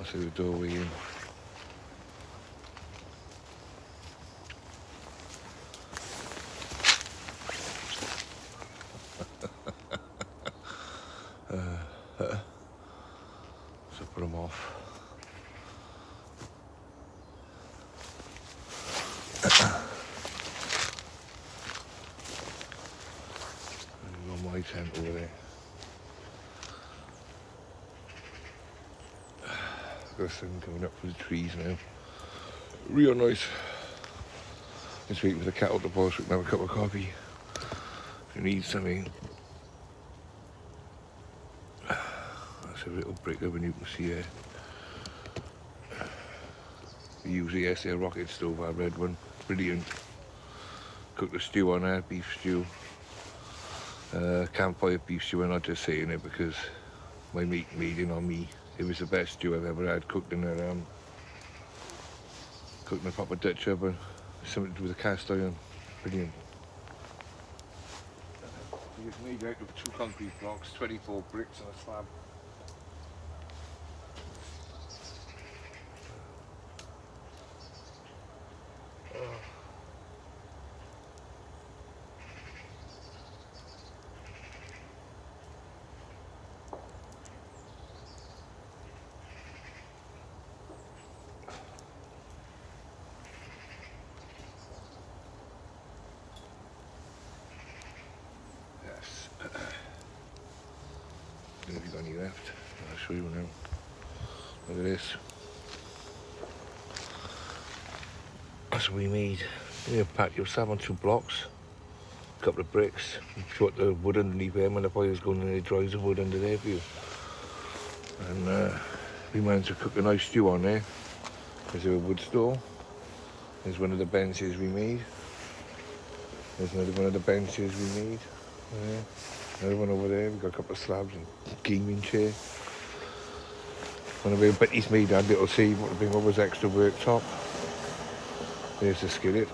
I'll see the doorway in. So put them off. On my tent over there. Got the sun coming up through the trees now. Real nice. Just waiting for the kettle to boil so we can have a cup of coffee. If you need something. That's a little brick oven you can see there. We use the SA rocket stove, our red one. Brilliant. Cooked a stew on there, beef stew. Campfire beef stew, I'm not just saying it because my mate made it on me. It was the best stew I've ever had, cooked in a proper Dutch oven. Something to do with a cast iron. Brilliant. It's made out of 2 concrete blocks, 24 bricks and a slab. I don't know if you've got any left. I'll show you now. Look at this. That's what we made. You pack your slab on 2 blocks, a couple of bricks, you put the wood underneath them when the fire's going and it dries the wood under there for you. And we managed to cook a nice stew on there. There's a wood stove. There's one of the benches we made. There's another one of the benches we made. Another one over there, we've got a couple of slabs and gaming chair. One of our Betty's made that little save to bring over his extra worktop. There's the skillet.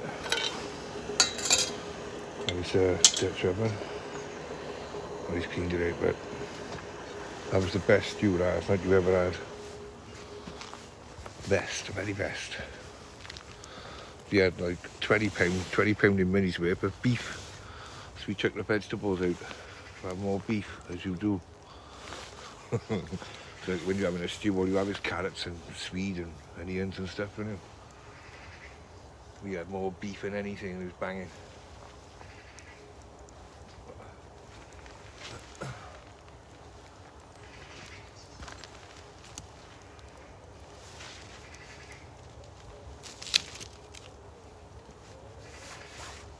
There's a Dutch oven. Well, he's cleaned it out, but that was the best stew last night you ever had. Best, very best. We had like £20 in money's worth of beef. So we chucked the vegetables out. Have more beef, as you do. So when you're having a stew, all you have is carrots and swede and onions and stuff, don't you? We had more beef than anything, it was banging.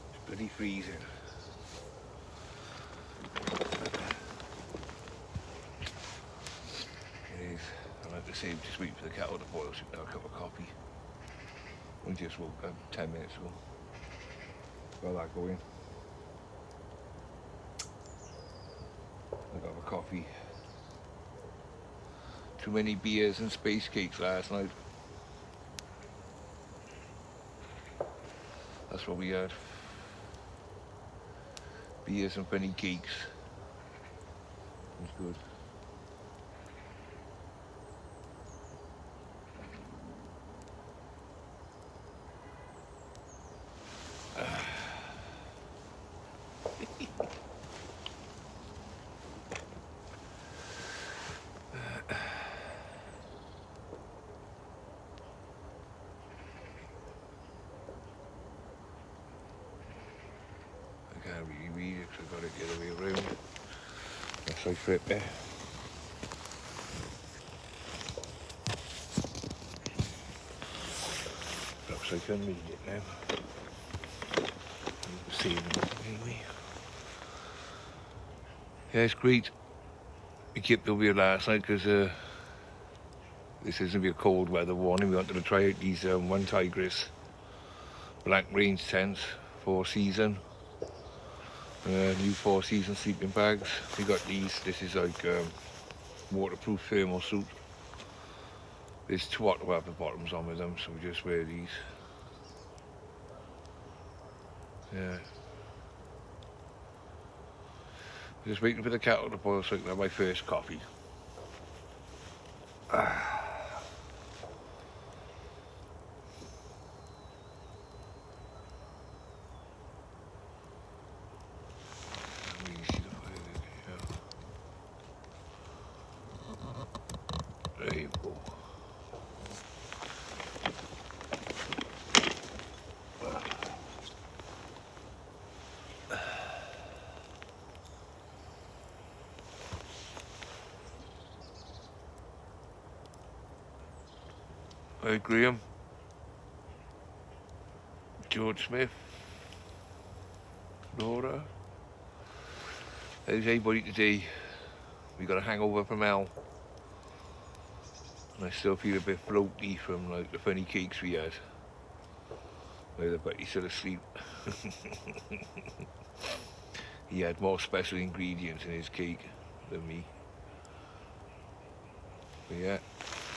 It's bloody freezing. Like I say, just waiting for the kettle to boil so we can have a cup of coffee. We just woke up 10 minutes ago. Got that going. I got a coffee. Too many beers and space cakes last night. That's what we had. Beers and funny cakes. It was good. I can't really read it because I got it the other way around. That's like flip there. Looks like I can read it now. You can see them anyway. Yeah, it's great. We kept over here last night because this isn't be a cold weather warning. We wanted to try out these One Tigris Black Range tents, 4-season. New 4-season sleeping bags. We got these. This is like waterproof thermal suit. There's 2 water bottoms on with them, so we just wear these. Yeah. Just waiting for the kettle to boil so I can have my first coffee. I Graham, George Smith, Laura. How's everybody today? We got a hangover from hell. And I still feel a bit floaty from like the funny cakes we had. Where the buddy's still asleep. He had more special ingredients in his cake than me. But yeah,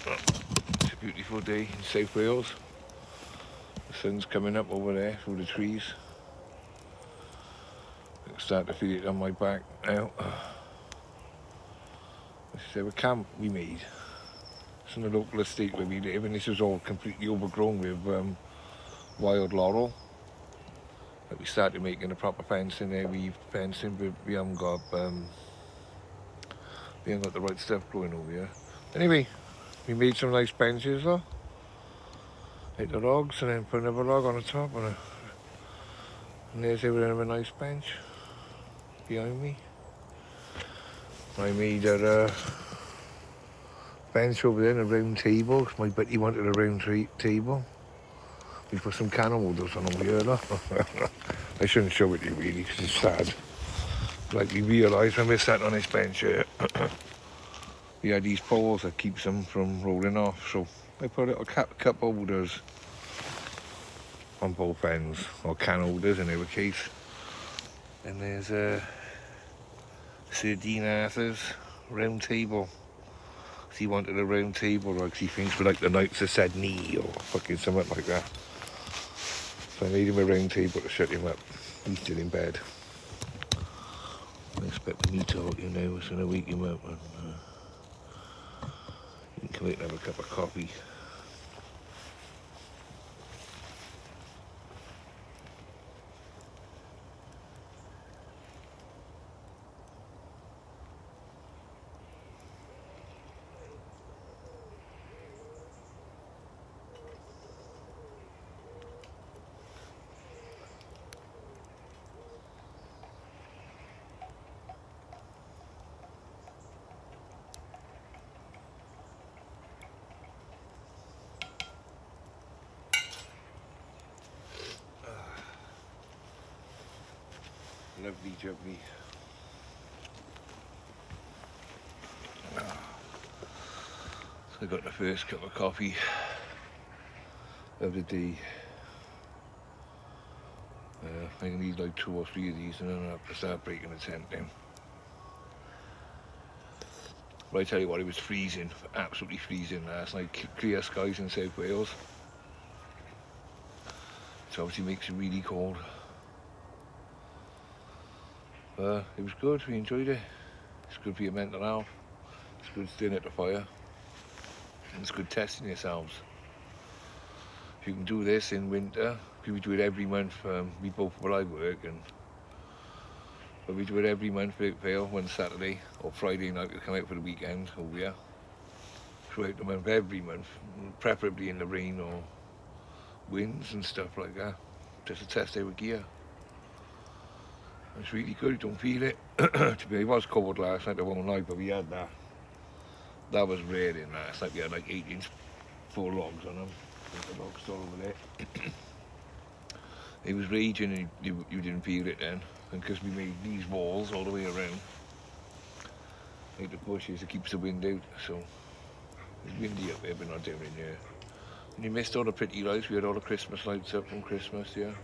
it's a beautiful day in South Wales. The sun's coming up over there through the trees. I can start to feel it on my back now. This is our camp we made. It's in the local estate where we live, and this is all completely overgrown with wild laurel. But we started making a proper fencing there. We've fencing, but we haven't got the right stuff growing over here. Anyway, we made some nice benches though. Hit the logs and then put another log on the top, and there's a nice bench behind me. I made a bench over there and a round table. My buddy wanted a round table. We put some can holders on over here though. I shouldn't show it to you really because it's sad. Like we realised when we're sat on this bench here, we had these poles that keeps them from rolling off. So I put little cup holders on both ends, or can holders in our case. And there's Sardine Arthur's round table. So he wanted a round table, like he thinks we're like the Knights of Sydney or fucking something like that. So I made him a round table to shut him up. He's still in bed. I'm expecting me to talk, you know, it's gonna wake him up and you can come out and have a cup of coffee. Lovely jubbly. So I got the first cup of coffee of the day. I need like 2 or 3 of these and then I'll have to start breaking the tent down. But I tell you what, it was freezing, absolutely freezing last night. Clear skies in South Wales. It obviously makes it really cold. It was good, we enjoyed it. It's good for your mental health. It's good staying at the fire. And it's good testing yourselves. If you can do this in winter, we do it every month. We both, well I work, but we do it every month without fail, one Saturday or Friday night we come out for the weekend over here. Throughout the month, every month, preferably in the rain or winds and stuff like that, just to test our gear. It's really good, you don't feel it. It was cold last night, I won't lie, but we had that. That was raring last night. We had like 8-inch 4 logs on them. The logs still over there. It was raging and you didn't feel it then. And because we made these walls all the way around, like the bushes, it keeps the wind out. So it's windy up there, but not down in here. And you missed all the pretty lights. We had all the Christmas lights up from Christmas, yeah.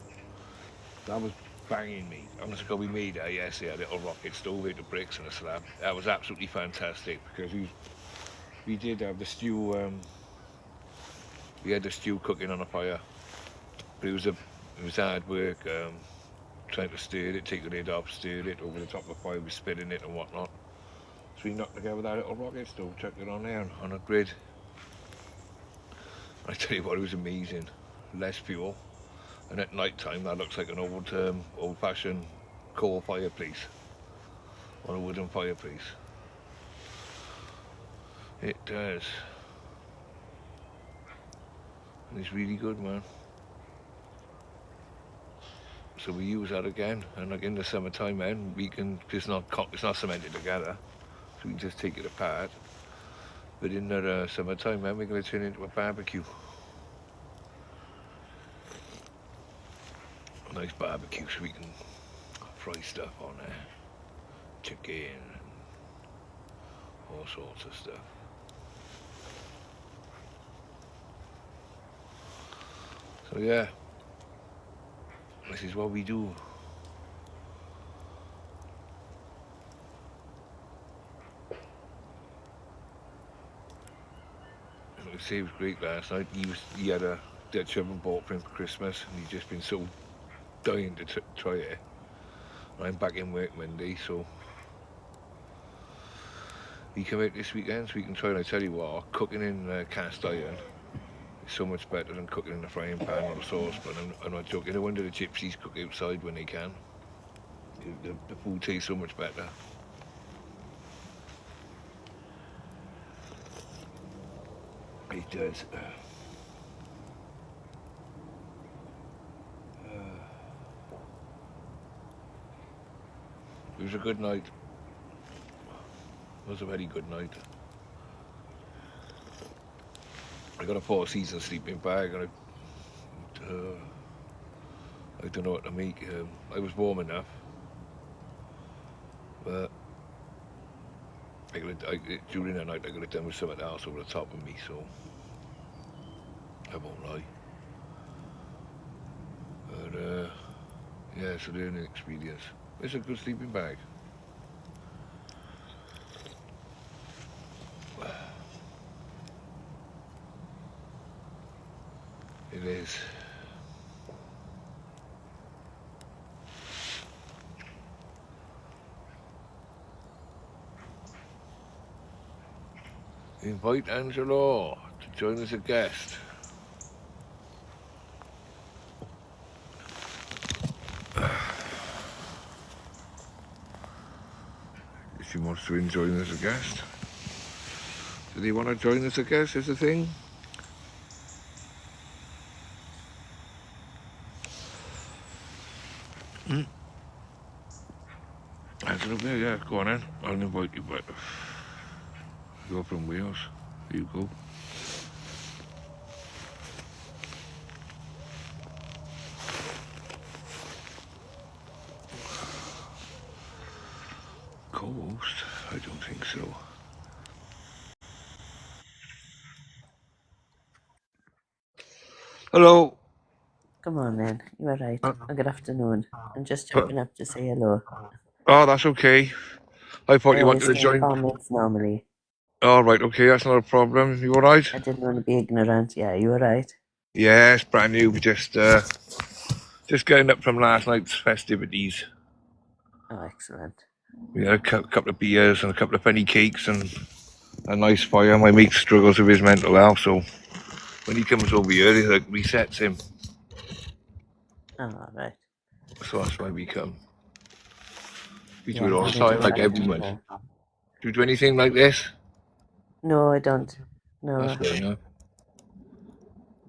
That was banging me. Honest to God, we made that yesterday, a little rocket stove out of bricks and a slab. That was absolutely fantastic because we did have the stew. We had the stew cooking on a fire, but it was hard work trying to stir it, take the lid off, stir it over the top of the fire, we spinning it and whatnot. So we knocked together that little rocket stove, chucked it on there on a grid. I tell you what, it was amazing. Less fuel. And at night time, that looks like an old-fashioned coal fireplace, or a wooden fireplace. It does. And it's really good, man. So we use that again, and like in the summertime, then we can. It's not cemented together, so we can just take it apart. But in the summertime, then we're going to turn it into a barbecue. nice barbecue so we can fry stuff on there. Chicken, all sorts of stuff. So yeah, this is what we do. Like I say, it was great last night. He had a Dutch oven bought for him for Christmas, and he's just been so dying to try it. And I'm back in work Monday, so he come out this weekend so we can try. And I tell you what, cooking in cast iron is so much better than cooking in a frying pan or a saucepan. I'm not joking. No wonder the gypsies cook outside when they can. The food tastes so much better. It does. It was a good night. It was a very good night. I got a 4-season sleeping bag, and I don't know what to make. I was warm enough, but during the night I got it done with something else over the top of me, so I won't lie. But yeah, it's a learning experience. It's a good sleeping bag. It is. Invite Angelo to join as a guest. If she wants to join as a guest. Do they want to join as a guest is the thing? Angelo, yeah, go on then. I'll invite you, but you're from Wales. There you go. Co-host? I don't think so. Hello. Come on then, you're right. Good afternoon. I'm just jumping up to say hello. Oh, that's okay. I thought you wanted to join. Comments normally. All right, okay, that's not a problem. You all right? I didn't want to be ignorant. Yeah, you all right? Yeah, it's brand new. We just getting up from last night's festivities. Oh, excellent. We had a couple of beers and a couple of penny cakes and a nice fire. My mate struggles with his mental health, so when he comes over here, it like resets him. Oh, right. So that's why we come. We do it all the time, like every month. Do you do anything like this? No, I don't. No. That's fair enough.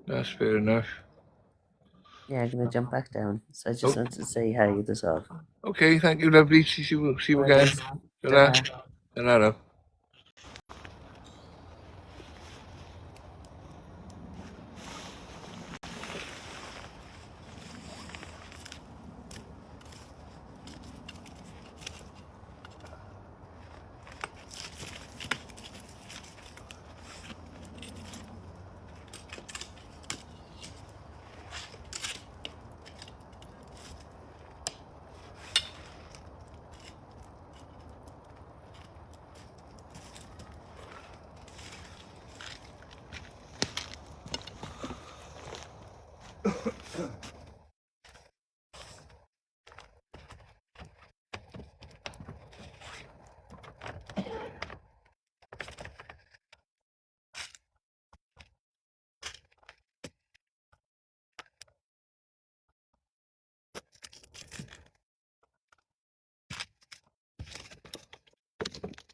That's fair enough. Yeah, I'm going to jump back down. So I just wanted to say hi, that's all. Okay, thank you, lovely. See you again. Ta-ra.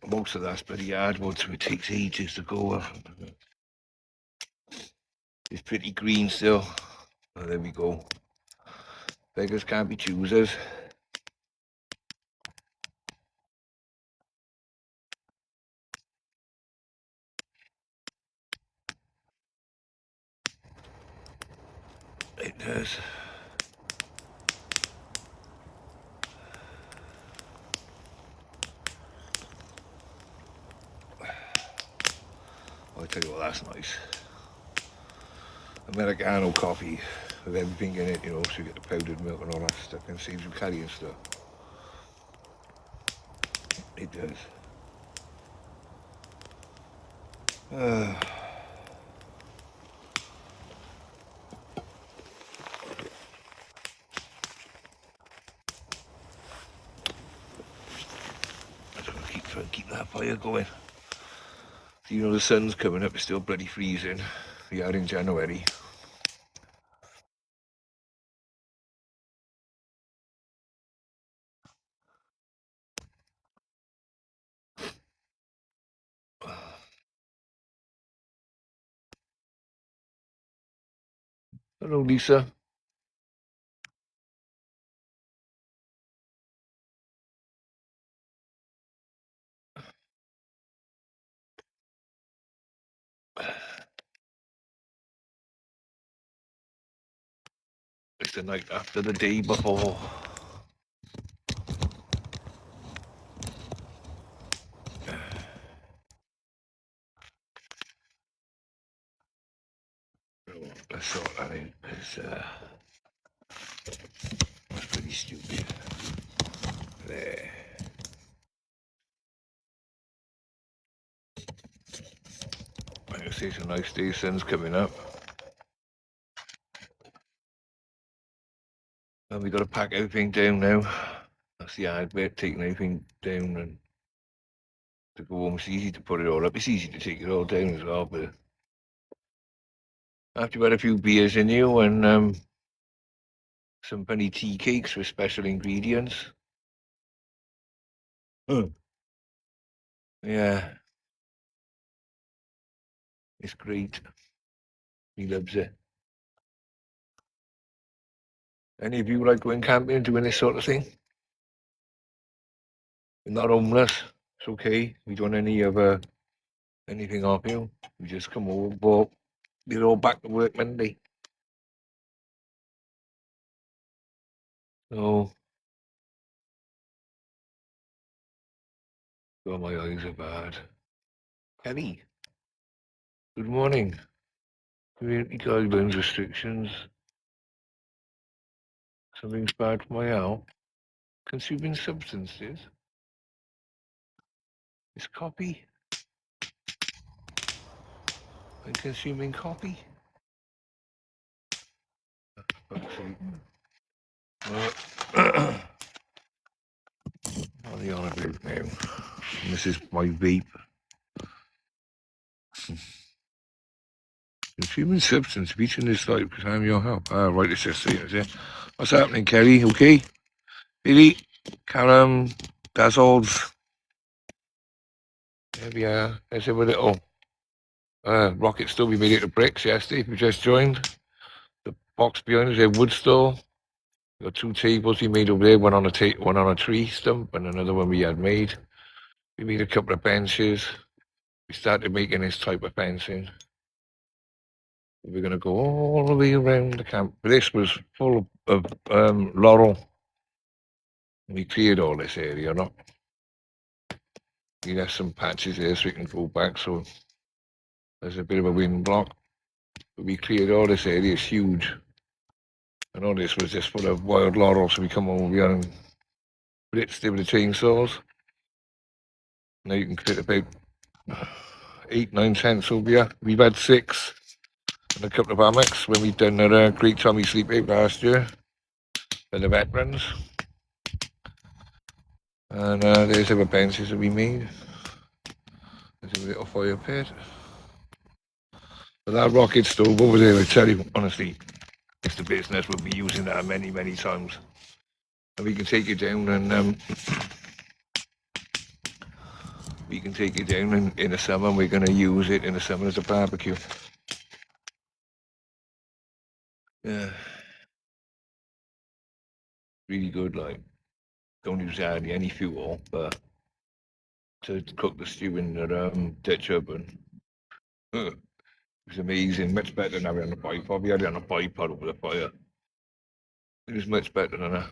Most of that's pretty hardwood, so it takes ages to go. It's pretty green still. Oh, there we go. Beggars can't be choosers. It does. I'll tell you what, that's nice. Americano coffee with everything in it, you know, so you get the powdered milk and all that stuff, and saves you carrying stuff. It does. I'm gonna try and keep that fire going. You know the sun's coming up, it's still bloody freezing. We are in January. Hello, Lisa. It's the night after the day before. Let's sort that out, because that's pretty stupid. There. Like I say, it's a nice day, sun's coming up. And we got to pack everything down now. That's the hard bit, taking everything down and to go home. It's easy to put it all up. It's easy to take it all down as well, but after you've had a few beers in you and some funny tea cakes with special ingredients. Yeah. It's great. He loves it. Any of you like going camping and doing this sort of thing? You're not homeless. It's okay. We don't any of anything off you. We just come over, but we're all back to work Monday. So, oh, my eyes are bad. Kelly, good morning. Community guidelines restrictions. Something's bad for my health. Consuming substances. Is copy. And consuming copy. What are they on about now? And this is my vape. Consuming substance featuring this life because I'm your help. Ah, right, it's just saying, is it? What's happening, Kelly? Okay? Billy, Callum, Dazzles. There we are. There's a little rocket store. We made it to bricks yesterday. We just joined. The box behind us, a wood store. We got 2 tables we made over there. One on a tree stump, and another one we had made. We made a couple of benches. We started making this type of fencing. We're going to go all the way around the camp. This was full of laurel. We cleared all this area up. We left some patches there so we can go back. So there's a bit of a wind block. But we cleared all this area. It's huge. And all this was just full of wild laurel. So we come over here and blitzed it with the chainsaws. Now you can fit about 8, 9 tents over here. We've had 6 and a couple of hammocks when we've done our Great Tommy Sleep Out last year for the veterans. And there's our benches that we made. There's a little fire pit. But that rocket stove over there, I tell you, honestly, it's the business. We'll be using that many, many times. And we can take it down and we can take it down in the summer and we're going to use it in the summer as a barbecue. Yeah. Really good, like. Don't use hardly any fuel, but to cook the stew in the Dutch oven. It was amazing, much better than having it on a pipe. Probably had it on a pipe pot over the fire. It was much better than that.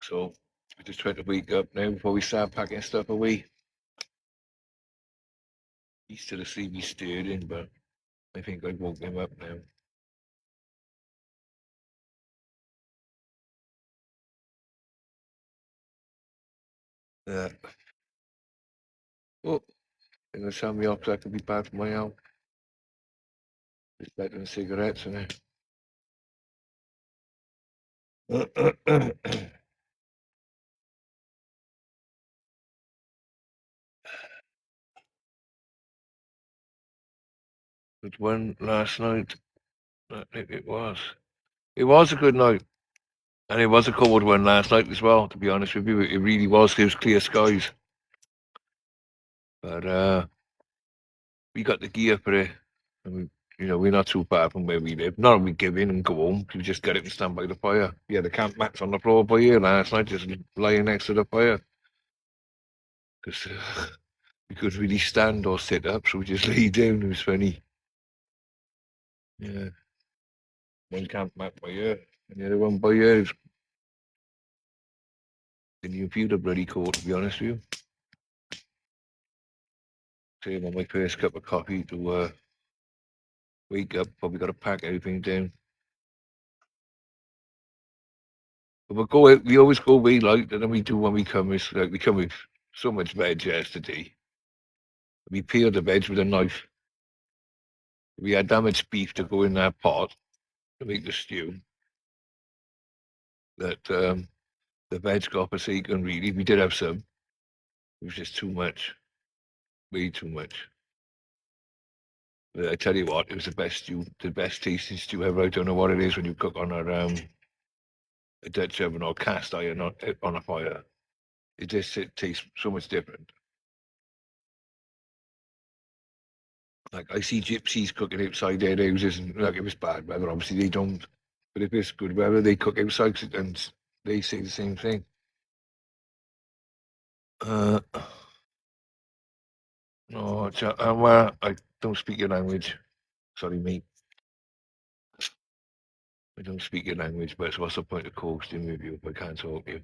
So we just trying to wake up now before we start packing stuff away. He's still asleep, he's stirring, but I think I woke him up now. Yeah. Oh, they're going to tell me off so I can be back for my house. It's better than cigarettes, isn't it? It won last night. I think it was. It was a good night. And it was a cold one last night as well, to be honest with you. It really was. It was clear skies. But we got the gear for it. And we're not too far from where we live. Not that we give in and go home. We just get it and stand by the fire. Yeah, the camp mats on the floor by here last night, just lying next to the fire. Because we couldn't really stand or sit up, so we just lay down. It was funny. Yeah. One camp mat by here, and the other one by here is the new computer bloody cold, to be honest with you. Same on my first cup of coffee to wake up. Probably got to pack everything down. But we always go way light, and then we do when we come. It's like we come with so much veg yesterday. We peeled the veg with a knife. We had that much beef to go in that pot to make the stew that the veg got forsaken, really. We did have some. It was just too much. Way too much. But I tell you what, it was the best stew, the best tasting stew ever. I don't know what it is when you cook on a Dutch oven or cast iron on a fire. It tastes so much different. Like I see gypsies cooking outside their houses, and like if it's bad weather, obviously they don't. But if it's good weather, they cook outside, and they say the same thing. No, I don't speak your language. Sorry, mate. I don't speak your language, but what's the point of coasting with you if I can't talk to you?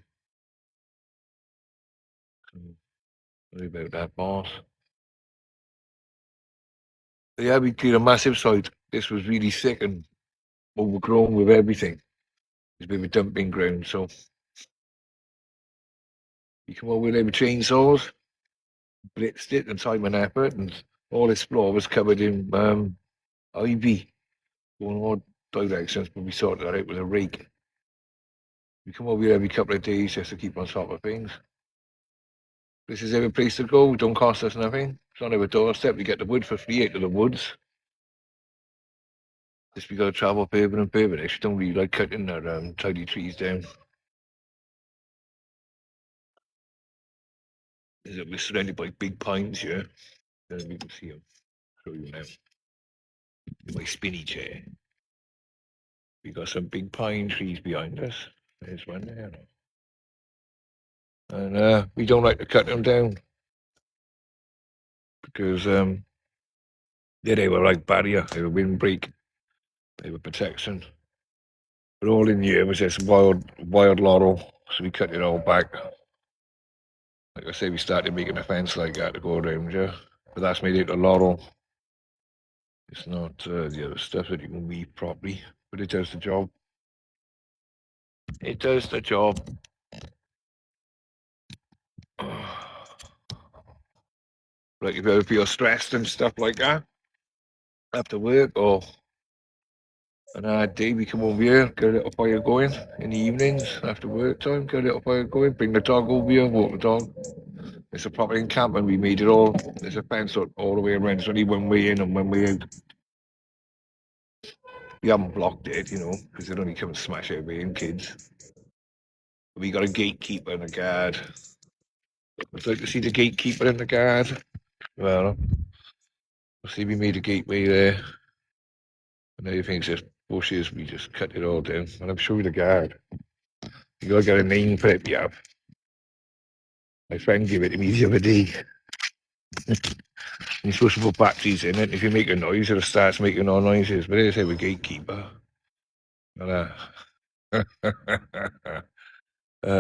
Sorry about that, boss. Yeah, we cleared a massive site. This was really thick and overgrown with everything. It's a bit of a dumping ground, so you come over there with chainsaws, blitzed it and Simon Effort, and all this floor was covered in ivy going all directions, but we sorted that out with a rake. We come over here every couple of days just to keep on top of things. This is every place to go, don't cost us nothing. It's on our doorstep, we get the wood for free out of the woods. Just we got to travel further and further. Actually, don't really like cutting our tidy trees down. We're surrounded by big pines here. Then we can see them. Show you now. In my spinny chair. We got some big pine trees behind us. There's one there. And we don't like to cut them down because they were like barrier, they were windbreak, they were protection. But all in here was just wild laurel, so we cut it all back. Like I say, we started making a fence like that to go around here, but that's made it a laurel. It's not the other stuff that you can weave properly, but it does the job. It does the job. Like if you ever feel stressed and stuff like that after work or an hard day, we come over here, get a little fire going in the evenings after work time, get a little fire going, bring the dog over here, walk the dog. It's a proper encampment, we made it all. There's a fence all the way around, it's only one way in and one way out. We haven't blocked it, because they'd only come and smash everybody in, kids. We got a gatekeeper and a guard. I'd like to see the gatekeeper and the guard. Well, see, we made a gateway there. And everything's just bushes, we just cut it all down. And I'm sure the guard. You gotta get a name for it, yeah. My friend gave it to me the other day. You're supposed to put batteries in it. If you make a noise, it starts making all noises. But they say we're gatekeeper. And, He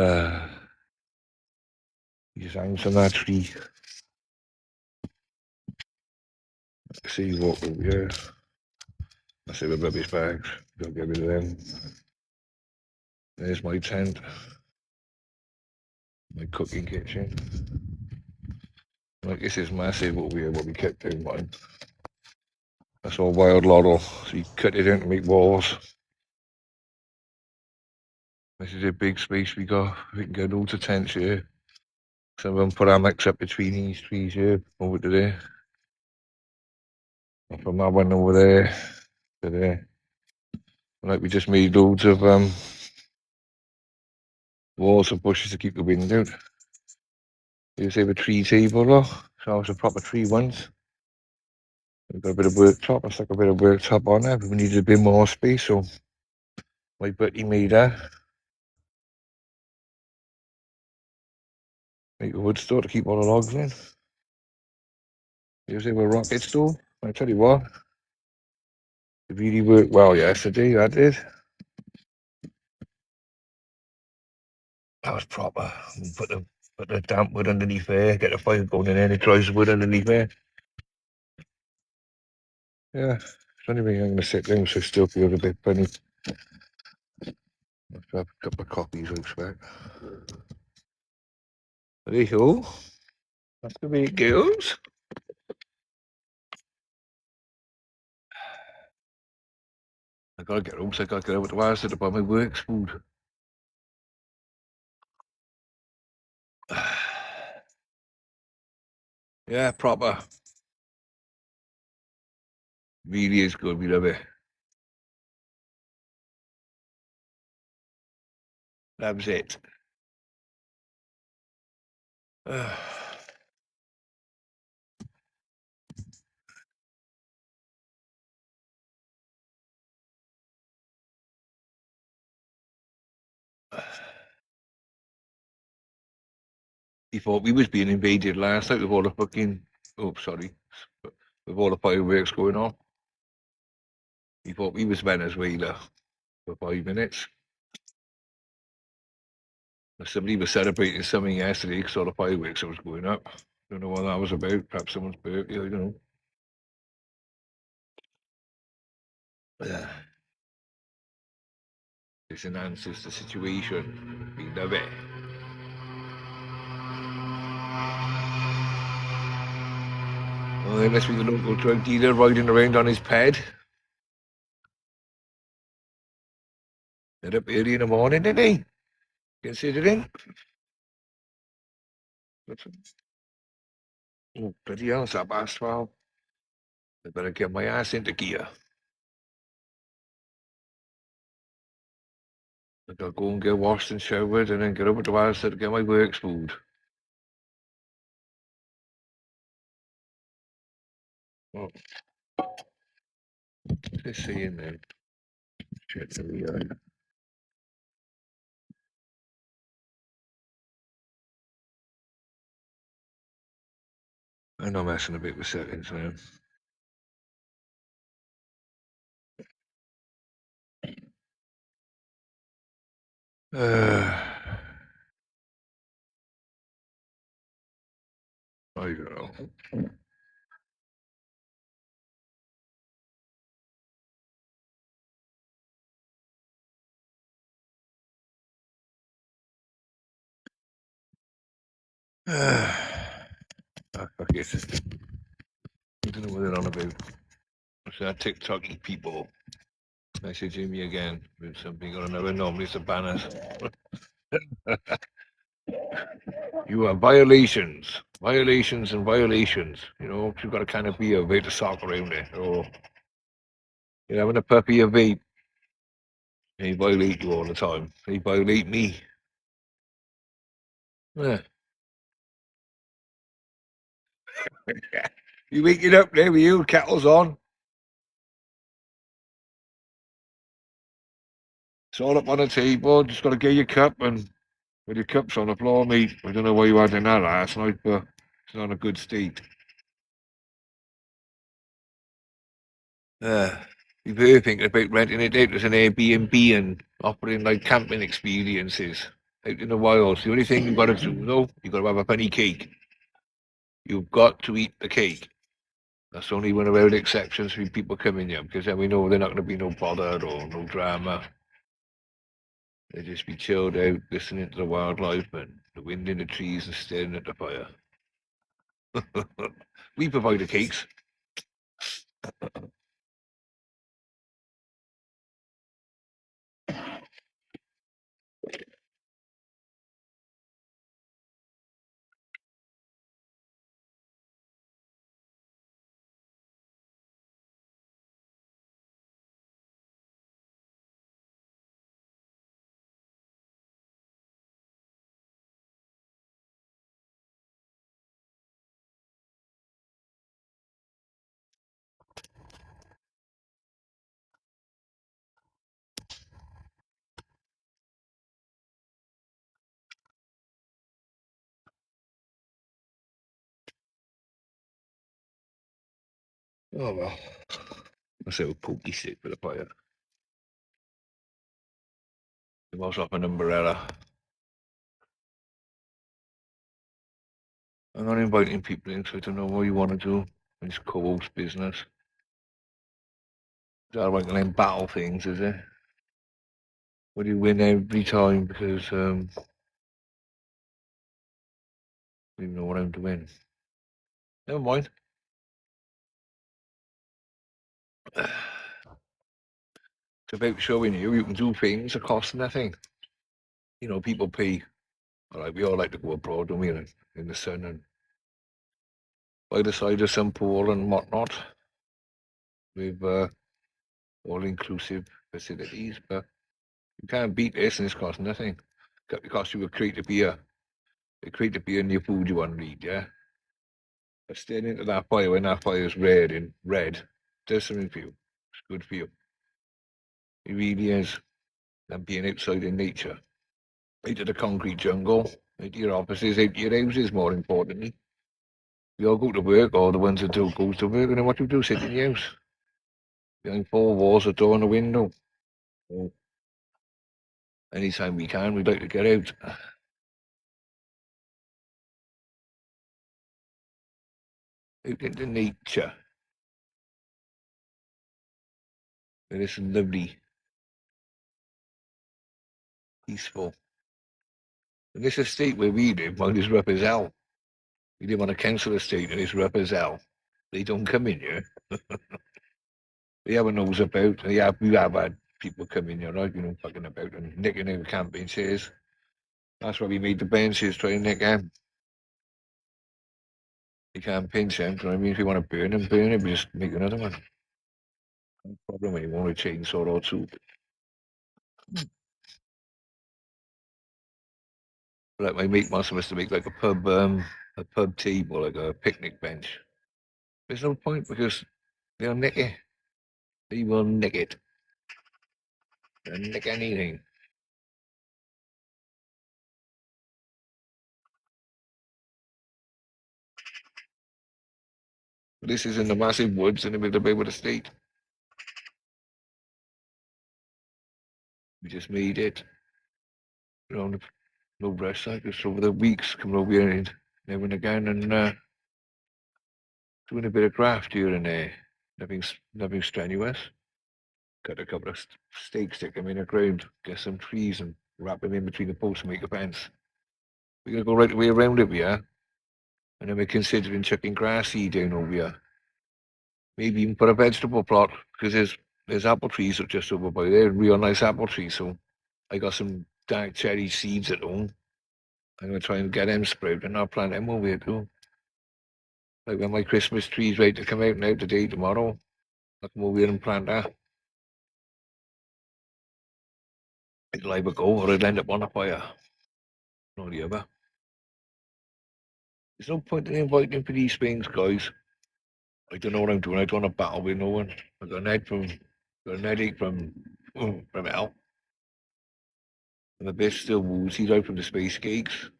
just hangs on that tree. See what over here. I see the rubbish bags. Don't get rid of them. There's my tent. My cooking kitchen. Like, this is massive over here, what we kept doing mine. That's all wild laurel. So you cut it in to make walls. This is a big space we got. We can get loads of tents here. Some of them put hammocks up between these trees here, over to there. And from that one over there to there. Like, we just made loads of walls and bushes to keep the wind out. Here's a tree table, look. So it was a proper tree once. We've got a bit of worktop. I stuck a bit of worktop on there, but we needed a bit more space, so my buddy made that. Make a wood store to keep all the logs in. Here's a rocket stove. I tell you what, it really worked well yesterday, that did. That was proper. We put the damp wood underneath there, get the fire going in there, and it dries the wood underneath there. Yeah, it's the only thing I'm going to sit down so it still feels a bit funny. Let's have a couple of coffees, I expect. There you go. That's the way it goes. I gotta get home, so I gotta get over to Wales to buy my works food. Yeah, proper. Really is good, we love it. That's it. He thought we was being invaded last night with all the fucking, oh, sorry, with all the fireworks going on. He thought we was Venezuela for 5 minutes. Somebody was celebrating something yesterday because all the fireworks was going up. Don't know what that was about. Perhaps someone's birthday, I don't know. This enhances the situation. We love it. Oh, there must be the local drug dealer riding around on his ped. They're up early in the morning, didn't he? Considering. Oh, bloody hell, it's 12:30. I better get my ass into gear. I gotta go and get washed and showered and then get over to Wales to get my works food. Oh. Let's see in there. Shit, there we are. I'm not messing a bit with settings now. I don't know. Fuck it. I don't know what they're on about. What's that TikToky people messaging me again with something or another? Normally it's the banners. You have violations, violations and violations. You know, you've got a can of beer, wait to sock around it. Or you're having a puppy, a vape. They violate you all the time. They violate me. Yeah. You waking up there with you, kettle's on. It's all up on the table. Just got to get your cup, and with your cup's on the floor, mate. I don't know why you had in that last night, but it's not a good state. You've heard thinking about renting it out as an Airbnb and offering like camping experiences. out in the wilds. The only thing you've got to do, though, you've got to have a penny cake. You've got to eat the cake. That's only one of our exceptions when people come in here, because then we know they're not going to be no bother or no drama. They just be chilled out, listening to the wildlife and the wind in the trees and staring at the fire. We provide the cakes. Oh well. I say a pokey stick for the fire. It was off an umbrella. I'm not inviting people in, so I don't know what you want to do. It's co-host business. Is that like them battle things, is it? What do you win every time? Because I don't even know what I'm doing. Never mind. It's about showing you can do things that cost nothing. You know, people pay. Like we all like to go abroad, don't we? In the sun and by the side of some pool and whatnot, with all-inclusive facilities. But you can't beat this, and it's cost nothing. It costs you a crate of beer. A crate of beer and your food you want to eat, yeah? But staring into that fire when that fire is red, does something for you. It's good for you. It really is. And being outside in nature. Out of the concrete jungle, out to your offices, out to your houses, more importantly. We all go to work, or the ones that don't go to work, and then what do you do? Sit in your house. Behind four walls, a door and a window. So, anytime we can, we'd like to get out. Out into nature. It is lovely, peaceful. And this estate where we live, mine is rough as hell. We live on a council estate and it's rough as hell. They don't come in here. They have a nose about. We have had people come in here, right? You know, fucking about and nicking our camping chairs. That's why we made the benches, try and nick them. You can't pinch them, you know what I mean? If you want to burn them, just make another one. No problem when you want a chainsaw or two. Like my mate wants us to make like a pub table, like a picnic bench. There's no point because they'll nick it. They will nick it. They'll nick anything. This is in the massive woods in the middle of Baywood Estate. We just made it. You know, no rest. I just over the weeks coming over here and now and again and doing a bit of craft here and there. Nothing strenuous. Cut a couple of stakes, stick them in the ground, get some trees and wrap them in between the posts and make a fence. We're going to go right the way around it here. And then we're considering chucking grass seed down over here. Maybe even put a vegetable plot because there's apple trees just over by there, real nice apple trees. So I got some dark cherry seeds at home. I'm going to try and get them sprouted and I'll plant them over here too. Like when my Christmas tree's ready to come out now today, tomorrow, I'll come over here and plant that. It'll either go or it'll end up on a fire. Not the other. There's no point in inviting for these things, guys. I don't know what I'm doing. I don't want to battle with no one. I got an headache from hell. I'm a bit still woozy right from the space cakes.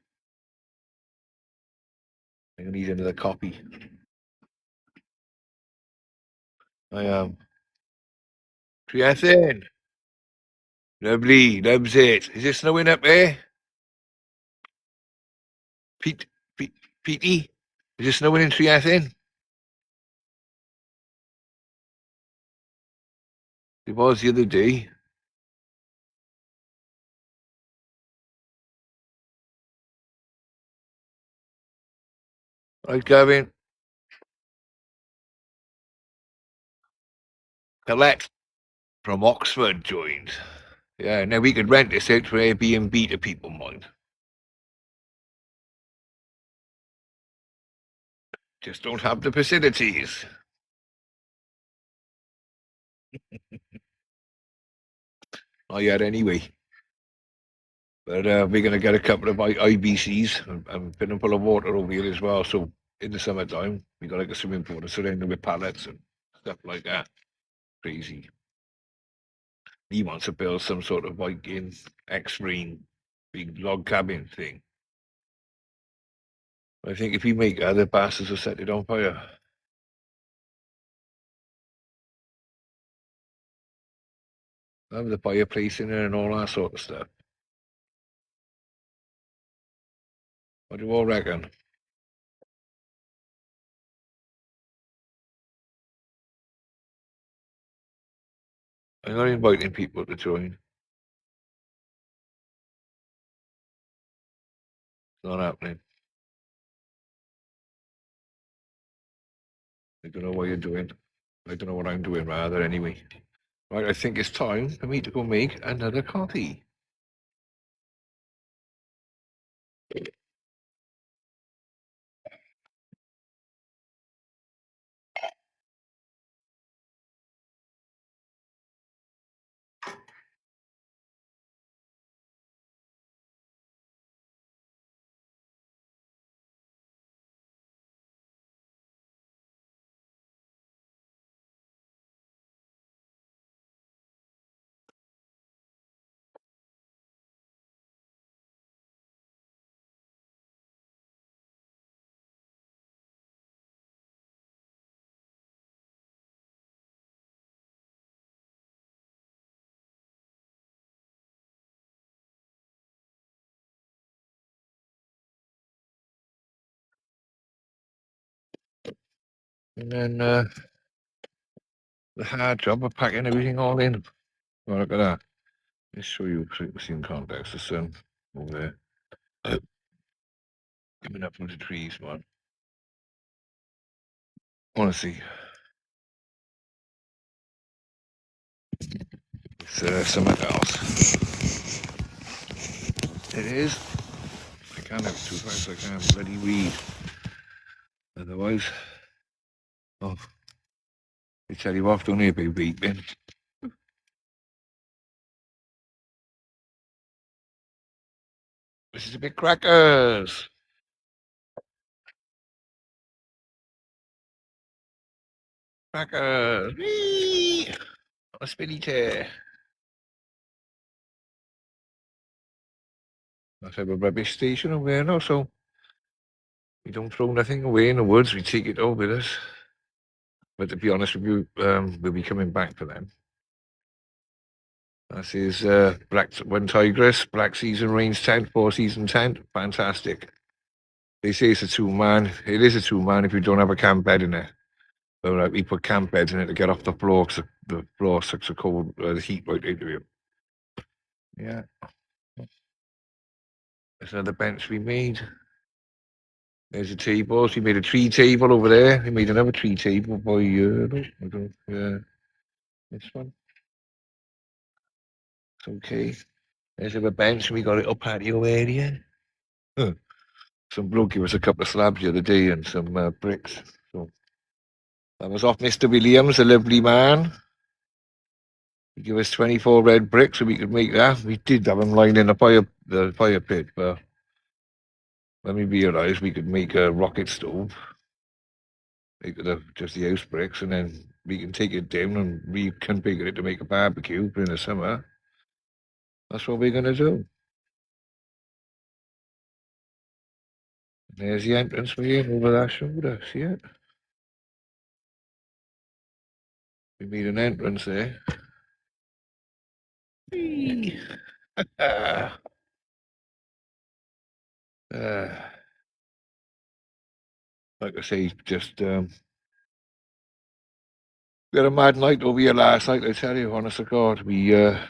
I'm gonna need another copy. I am. Triathlon. Lovely, loves it. Is it snowing up there? Petey, is it snowing in Triathin? It was the other day. Right, Gavin. Colette from Oxford joined. Yeah, now we could rent this out for Airbnb to people, mind. Just don't have the facilities. Not yet, anyway. But we're going to get a couple of IBCs and put them full of water over here as well. So in the summertime, we got like a swimming pool to surround them with pallets and stuff like that. Crazy. He wants to build some sort of Viking X-Marine big log cabin thing. I think if we make other bastards will set it on fire. Have the fireplace in there and all that sort of stuff. What do you all reckon? I'm not inviting people to join. It's not happening. I don't know what you're doing. I don't know what I'm doing rather anyway. Right, I think it's time for me to go make another coffee. And then the hard job of packing everything all in. Oh, look at that. Let's show you so you can see in context. The sun over there. Coming up from the trees, man. Honestly. It's something else. It is. I can't have it too fast. I can't bloody read. Otherwise, oh, they tell you off, don't they, be weeping. This is a bit crackers. Crackers. Whee! On a spinny chair. Let's have a rubbish station over there now, so we don't throw nothing away in the woods. We take it all with us. But to be honest with you, we'll be coming back for them. This is Black One Tigress, Black Season Range tent, 4-season tent. Fantastic. They say it's a 2-man. It is a 2-man if you don't have a camp bed in there. But we put camp beds in it to get off the floor because the floor sucks the cold, the heat right into you. Yeah. There's another bench we made. There's a table. So we made a tree table over there. We made another tree table by this one. It's okay. There's a bench and we got it up patio area. Huh. Some bloke gave us a couple of slabs the other day and some bricks. So that was off Mr. Williams, a lovely man. He gave us 24 red bricks so we could make that. We did have them lying in the fire pit, but when we realised we could make a rocket stove, make just the house bricks, and then we can take it down and reconfigure it to make a barbecue in the summer. That's what we're going to do. There's the entrance way in over that shoulder. See it? We made an entrance there. like I say, just we had a mad night over here last night, I tell you, honest to God. We had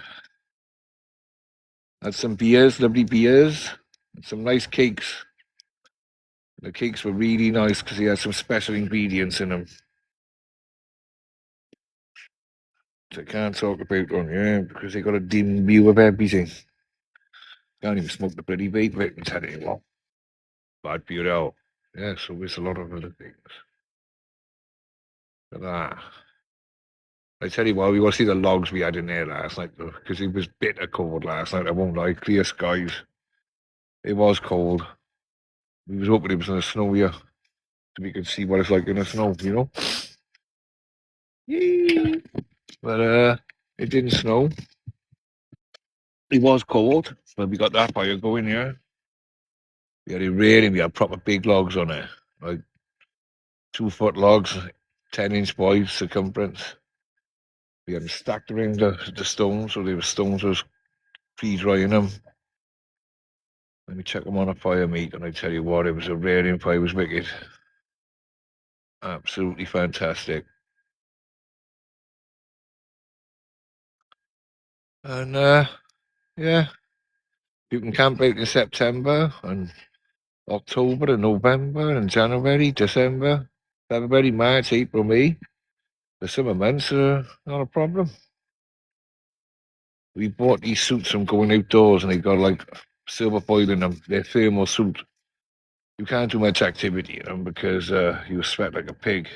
some beers, lovely beers, and some nice cakes. The cakes were really nice because they had some special ingredients in them. I can't talk about them, yeah, because they got a dim view of everything. Can't even smoke the bloody vape out and tell you what. Bad for your out. Yeah, so there's a lot of other things. Look at that. I tell you what, we want to see the logs we had in there last night, though, because it was bitter cold last night, I won't lie. Clear skies. It was cold. We was hoping it was going to snow here, so we could see what it's like in the snow, you know? Yee. But it didn't snow. It was cold, but we got that fire going here. We had it raining, we had proper big logs on it, like 2-foot logs, 10-inch wide circumference. We had them stacked around the stones, so the stones was pre-drying them. Let me check them on a fire, mate, and I tell you what, it was a raring fire, it was wicked. Absolutely fantastic. And yeah, you can camp out in September and October and November and January, December, February, March, April, May. The summer months are not a problem. We bought these suits from going outdoors and they got like silver foil in them. They're thermal suit. You can't do much activity in them because you sweat like a pig.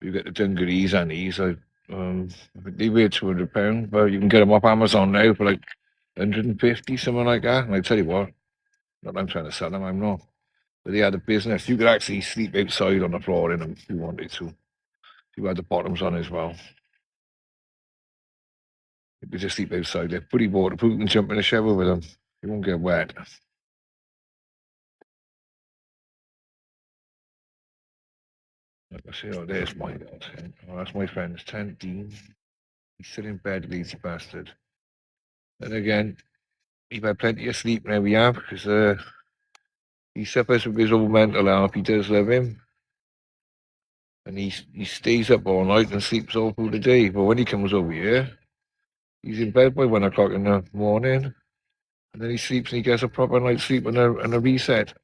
You get the dungarees and these. They weigh £200, but you can get them off Amazon now for like 150, something like that. And I tell you what, not that I'm trying to sell them, I'm not. But they had a business. You could actually sleep outside on the floor in them if you wanted to. You had the bottoms on as well. You could just sleep outside. They're pretty waterproof. You can jump in the shower with them. You won't get wet. Like I say, oh, there's my tent. Oh, that's my friend's tent, Dean. He's still in bed, lazy bastard. And again, he's had plenty of sleep now we have, because he suffers with his own mental health. He does love him. And he stays up all night and sleeps all through the day. But when he comes over here, he's in bed by 1 o'clock in the morning. And then he sleeps and he gets a proper night's sleep and a reset.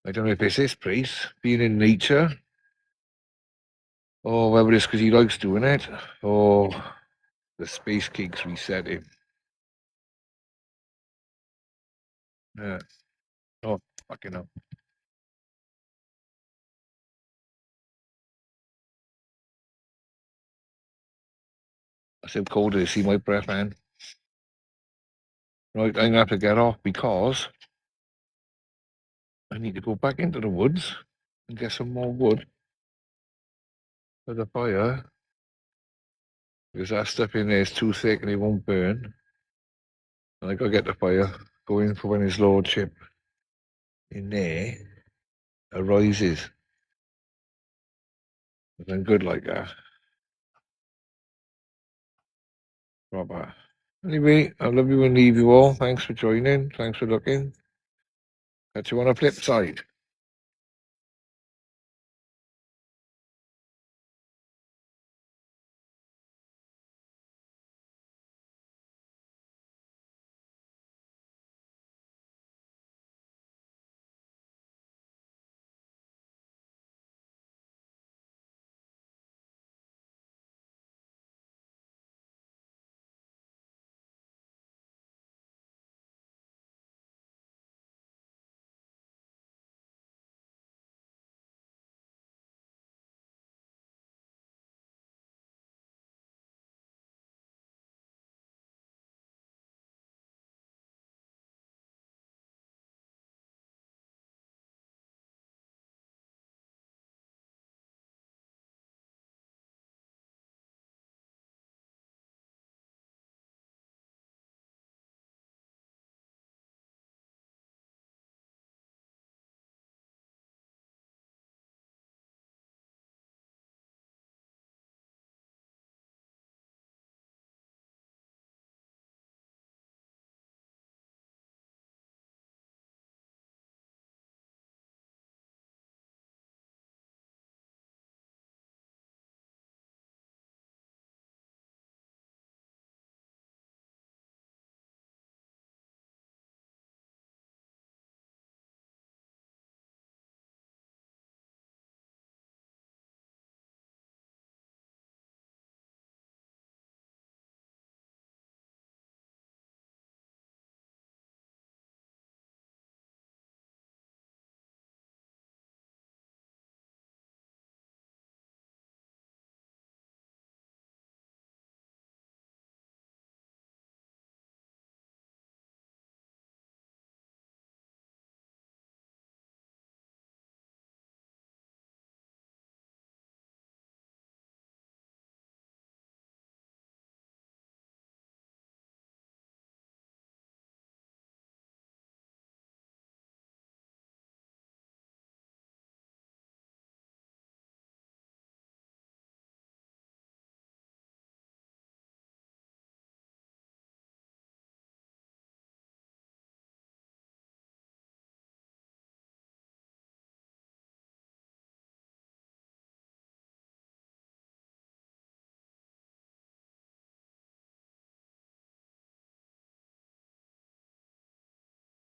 I don't know if it's this place, being in nature, or whether it's because he likes doing it, or the space cakes reset him. Yeah. Oh, fucking hell. I said cold to see my breath, man. Right, I'm going to have to get off because I need to go back into the woods and get some more wood for the fire. Because that stuff in there is too thick and it won't burn. And I got to get the fire going for when his lordship in there arises. And I'm good like that. Proper. Anyway, I love you and leave you all. Thanks for joining. Thanks for looking. Catch you on the flip side.